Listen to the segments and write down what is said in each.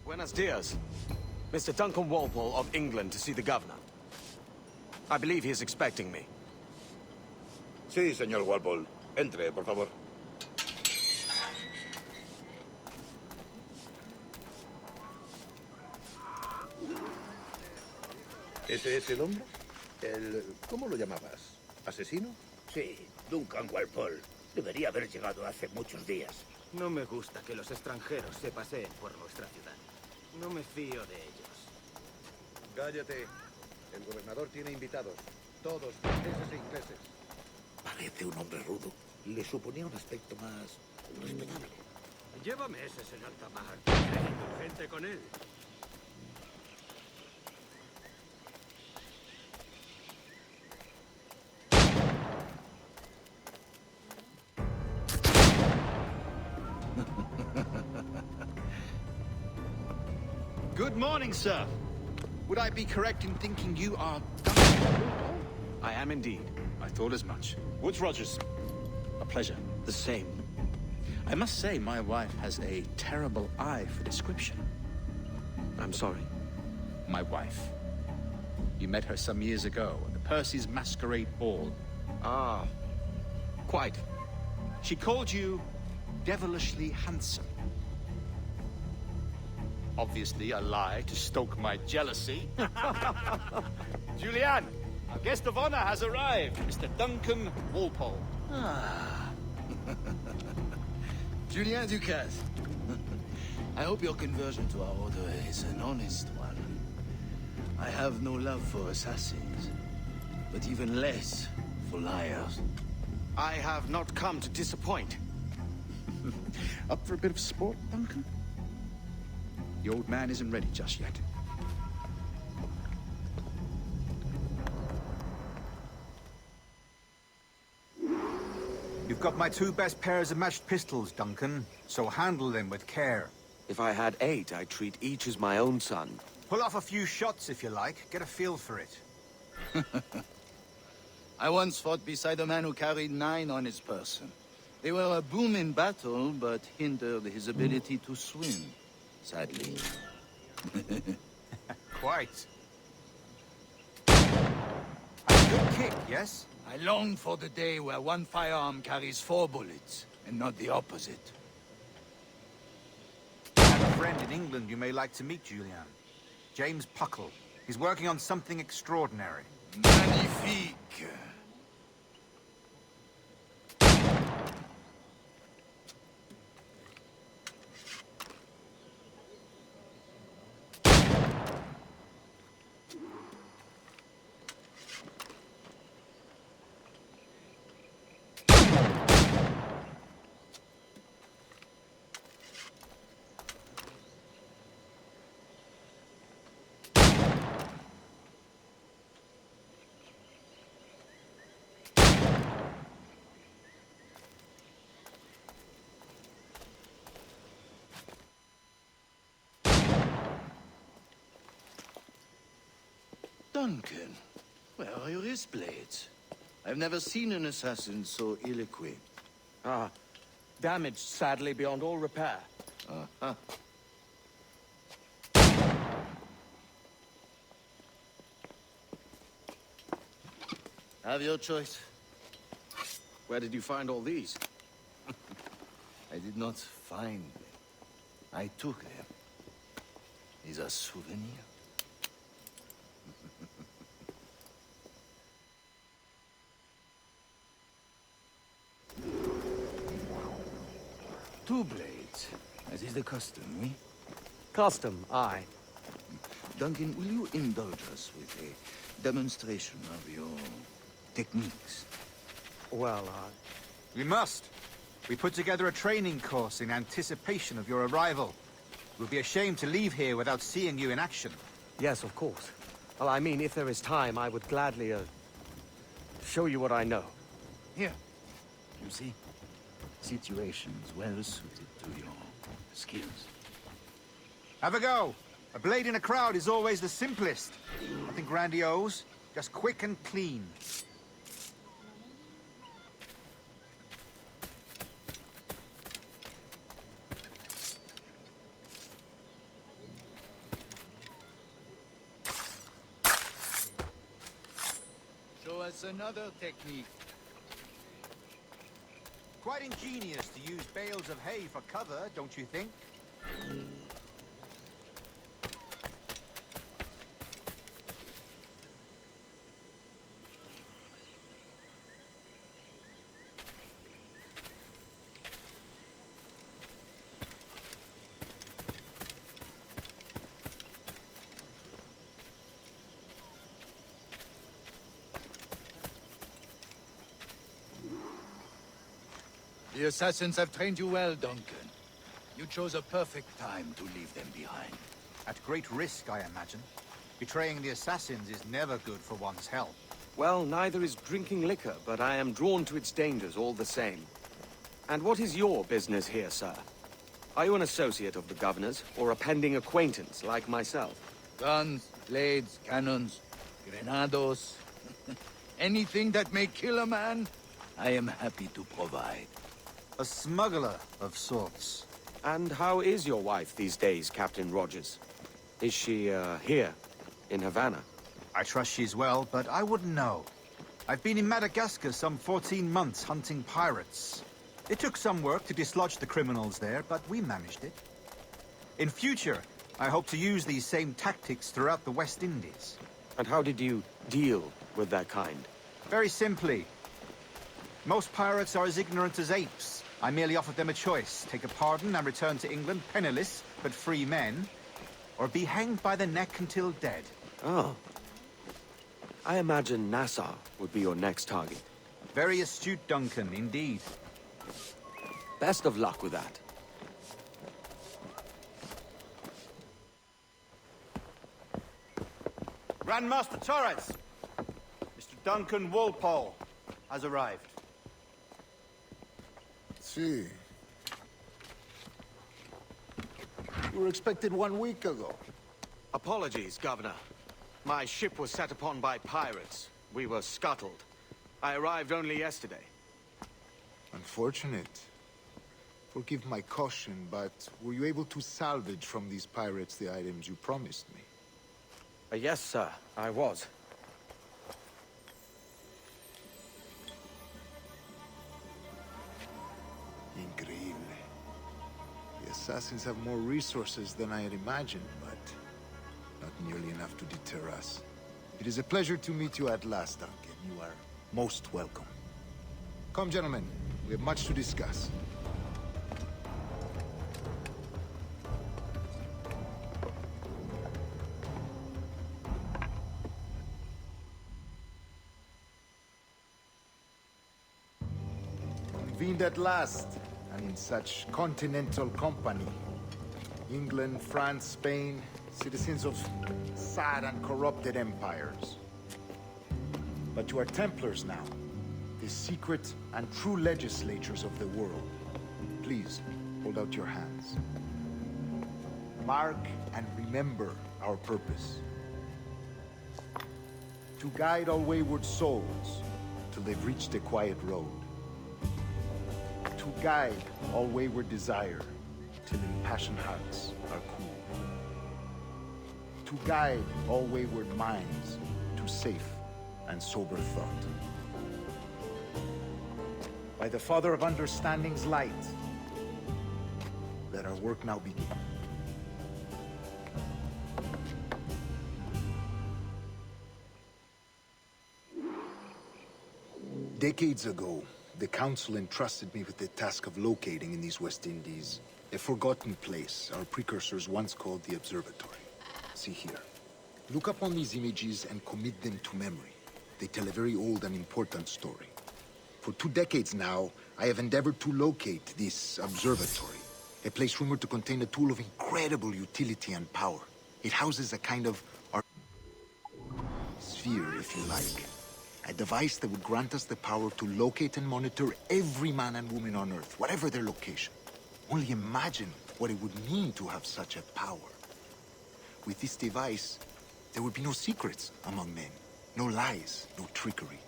Buenos dias. Mr. Duncan Walpole of England to see the governor. I believe he is expecting me. Sí, señor Walpole. Entre, por favor. ¿Ese es el hombre? ¿Cómo lo llamabas? ¿Asesino? Sí, Duncan Walpole. Debería haber llegado hace muchos días. No me gusta que los extranjeros se paseen por nuestra ciudad. No me fío de ellos. Cállate. El gobernador tiene invitados. Todos franceses e ingleses. Parece un hombre rudo. Le suponía un aspecto más respetable. Llévame ese señor Tamar. Sé indulgente con él. Good morning, sir. Would I be correct in thinking you are... I am indeed. I thought as much. Woods Rogers. A pleasure. The same. I must say, my wife has a terrible eye for description. I'm sorry. My wife. You met her some years ago at the Percy's Masquerade Ball. Ah, quite. She called you devilishly handsome. Obviously a lie to stoke my jealousy. Julianne, our guest of honor has arrived, Mr. Duncan Walpole. Ah. Julien Ducasse. I hope your conversion to our order is an honest one. I have no love for assassins, but even less for liars. I have not come to disappoint. Up for a bit of sport, Duncan? The old man isn't ready just yet. You've got my two best pairs of matched pistols, Duncan, so handle them with care. If I had 8, I'd treat each as my own son. Pull off a few shots if you like, get a feel for it. I once fought beside a man who carried 9 on his person. They were a boom in battle, but hindered his ability to swim, sadly. Quite. A good kick, yes? I long for the day where one firearm carries 4 bullets, and not the opposite. I have a friend in England you may like to meet, Julian. James Puckle. He's working on something extraordinary. Magnifique! Duncan, where are your wrist blades? I've never seen an assassin so ill-equipped. Ah, damaged sadly beyond all repair. Uh-huh. Have your choice. Where did you find all these? I did not find them. I took them. Is a souvenir. Two blades, as is the custom, we? Custom, aye. Duncan, will you indulge us with a demonstration of your techniques? Well, We must. We put together a training course in anticipation of your arrival. We'll be ashamed to leave here without seeing you in action. yes, of course. Well, I mean, if there is time, I would gladly, show you what I know. Here. You see? Situations well suited to your skills. Have a go. A blade in a crowd is always the simplest. Nothing grandiose, just quick and clean. Show us another technique. Quite ingenious to use bales of hay for cover, don't you think? The assassins have trained you well, Duncan. You chose a perfect time to leave them behind. At great risk, I imagine. Betraying the assassins is never good for one's health. Well, neither is drinking liquor, but I am drawn to its dangers all the same. And what is your business here, sir? Are you an associate of the governor's, or a pending acquaintance like myself? Guns, blades, cannons, grenados. Anything that may kill a man, I am happy to provide. A smuggler of sorts. And how is your wife these days, Captain Rogers? Is she, here, in Havana? I trust she's well, but I wouldn't know. I've been in Madagascar some 14 months hunting pirates. It took some work to dislodge the criminals there, but we managed it. In future, I hope to use these same tactics throughout the West Indies. And how did you deal with that kind? Very simply. Most pirates are as ignorant as apes. I merely offered them a choice. Take a pardon and return to England penniless, but free men. Or be hanged by the neck until dead. Oh. I imagine Nassau would be your next target. Very astute, Duncan, indeed. Best of luck with that. Grandmaster Torres! Mr. Duncan Walpole has arrived. See. You were expected 1 week ago. Apologies, Governor. My ship was set upon by pirates. We were scuttled. I arrived only yesterday. Unfortunate. Forgive my caution, but were you able to salvage from these pirates the items you promised me? Yes, sir, I was. Increíble. The assassins have more resources than I had imagined, but not nearly enough to deter us. It is a pleasure to meet you at last, Duncan. You are most welcome. Come, gentlemen. We have much to discuss. Convened at last, and in such continental company. England, France, Spain, citizens of sad and corrupted empires. But you are Templars now, the secret and true legislators of the world. Please, hold out your hands. Mark and remember our purpose. To guide all wayward souls till they've reached a quiet road. To guide all wayward desire till impassioned hearts are cool. To guide all wayward minds to safe and sober thought. By the Father of Understanding's light, Let our work now begin. Decades ago, the Council entrusted me with the task of locating in these West Indies a forgotten place our precursors once called the Observatory. See here. Look upon these images and commit them to memory. They tell a very old and important story. For 2 decades now, I have endeavored to locate this observatory, a place rumored to contain a tool of incredible utility and power. It houses a kind of sphere, if you like. A device that would grant us the power to locate and monitor every man and woman on Earth, whatever their location. Only imagine what it would mean to have such a power. With this device, there would be no secrets among men. No lies, no trickery.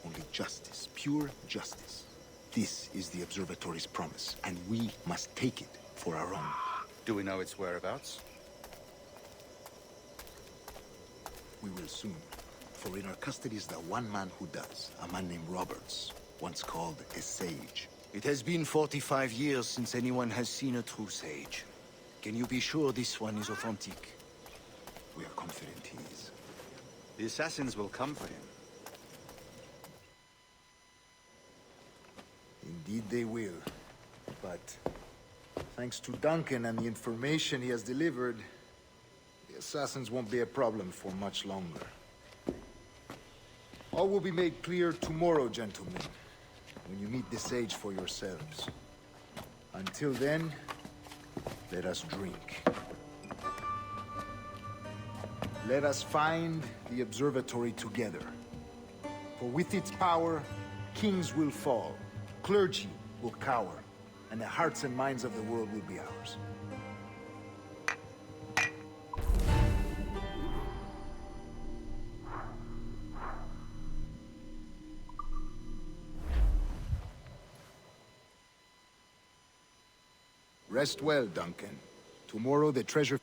Only justice, pure justice. This is the Observatory's promise, and we must take it for our own. Do we know its whereabouts? We will soon. For in our custody is the one man who does, a man named Roberts, once called a sage. It has been 45 years since anyone has seen a true sage. Can you be sure this one is authentic? We are confident he is. The assassins will come for him. Indeed they will. But thanks to Duncan and the information he has delivered, the assassins won't be a problem for much longer. All will be made clear tomorrow, gentlemen, when you meet the sage for yourselves. Until then, let us drink. Let us find the observatory together. For with its power, kings will fall, clergy will cower, and the hearts and minds of the world will be ours. Rest well, Duncan. Tomorrow the treasure...